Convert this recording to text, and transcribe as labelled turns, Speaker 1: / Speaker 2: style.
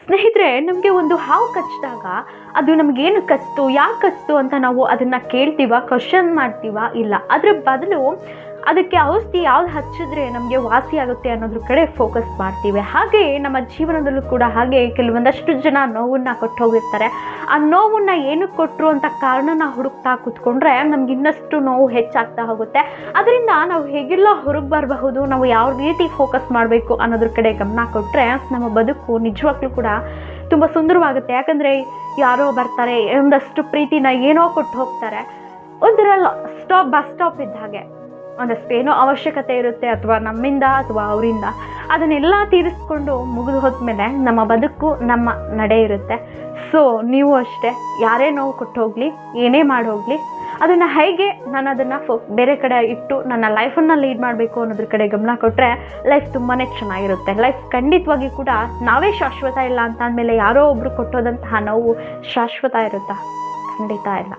Speaker 1: ಸ್ನೇಹಿತರೆ, ನಮಗೆ ಒಂದು ಹಾವು ಕಚ್ಚಿದಾಗ ಅದು ನಮಗೇನು ಕಚ್ಚಿತು, ಯಾಕೆ ಕಚ್ಚಿತು ಅಂತ ನಾವು ಅದನ್ನು ಕೇಳ್ತೀವ, ಕ್ವಶನ್ ಮಾಡ್ತೀವ? ಇಲ್ಲ. ಅದ್ರ ಬದಲು ಅದಕ್ಕೆ ಔಷಧಿ ಯಾವ್ದು ಹಚ್ಚಿದ್ರೆ ನಮಗೆ ವಾಸಿ ಆಗುತ್ತೆ ಅನ್ನೋದ್ರ ಕಡೆ ಫೋಕಸ್ ಮಾಡ್ತೀವಿ. ಹಾಗೆ ನಮ್ಮ ಜೀವನದಲ್ಲೂ ಕೂಡ ಹಾಗೆ ಕೆಲವೊಂದಷ್ಟು ಜನ ನೋವನ್ನು ಕೊಟ್ಟು ಹೋಗಿರ್ತಾರೆ. ಆ ನೋವನ್ನು ಏನಕ್ಕೆ ಕೊಟ್ಟರು ಅಂತ ಕಾರಣನ ಹುಡುಕ್ತಾ ಕೂತ್ಕೊಂಡ್ರೆ ನಮ್ಗೆ ಇನ್ನಷ್ಟು ನೋವು ಹೆಚ್ಚಾಗ್ತಾ ಹೋಗುತ್ತೆ. ಅದರಿಂದ ನಾವು ಹೇಗೆಲ್ಲ ಹೊರಗೆ ಬರಬಹುದು, ನಾವು ಯಾವ ರೀತಿ ಫೋಕಸ್ ಮಾಡಬೇಕು ಅನ್ನೋದ್ರ ಕಡೆ ಗಮನ ಕೊಟ್ಟರೆ ನಮ್ಮ ಬದುಕು ನಿಜವಾಗ್ಲೂ ಕೂಡ ತುಂಬ ಸುಂದರವಾಗುತ್ತೆ. ಯಾಕಂದರೆ ಯಾರೋ ಬರ್ತಾರೆ, ಒಂದಷ್ಟು ಪ್ರೀತಿನ ಏನೋ ಕೊಟ್ಟು ಹೋಗ್ತಾರೆ. ಒಂಥರ ಬಸ್ ಸ್ಟಾಪ್ ಇದ್ದ ಹಾಗೆ ಒಂದಷ್ಟು ಏನೋ ಅವಶ್ಯಕತೆ ಇರುತ್ತೆ, ಅಥವಾ ನಮ್ಮಿಂದ ಅಥವಾ ಅವರಿಂದ, ಅದನ್ನೆಲ್ಲ ತೀರಿಸ್ಕೊಂಡು ಮುಗಿದು ಹೋದ್ಮೇಲೆ ನಮ್ಮ ಬದುಕು ನಮ್ಮ ನಡೆ ಇರುತ್ತೆ. ಸೊ ನೀವು ಅಷ್ಟೇ, ಯಾರೇ ನೋವು ಕೊಟ್ಟು ಹೋಗಲಿ, ಏನೇ ಮಾಡಿ ಹೋಗಲಿ, ಅದನ್ನು ಹೇಗೆ ನಾನು ಅದನ್ನು ಬೇರೆ ಕಡೆ ಇಟ್ಟು ನನ್ನ ಲೈಫನ್ನು ಲೀಡ್ ಮಾಡಬೇಕು ಅನ್ನೋದ್ರ ಕಡೆ ಗಮನ ಕೊಟ್ಟರೆ ಲೈಫ್ ತುಂಬಾ ಚೆನ್ನಾಗಿರುತ್ತೆ. ಲೈಫ್ ಖಂಡಿತವಾಗಿ ಕೂಡ ನಾವೇ ಶಾಶ್ವತ ಇಲ್ಲ ಅಂತ ಅಂದಮೇಲೆ ಯಾರೋ ಒಬ್ಬರು ಕೊಟ್ಟೋದಂತಹ ನೋವು ಶಾಶ್ವತ ಇರುತ್ತಾ? ಖಂಡಿತ ಇಲ್ಲ.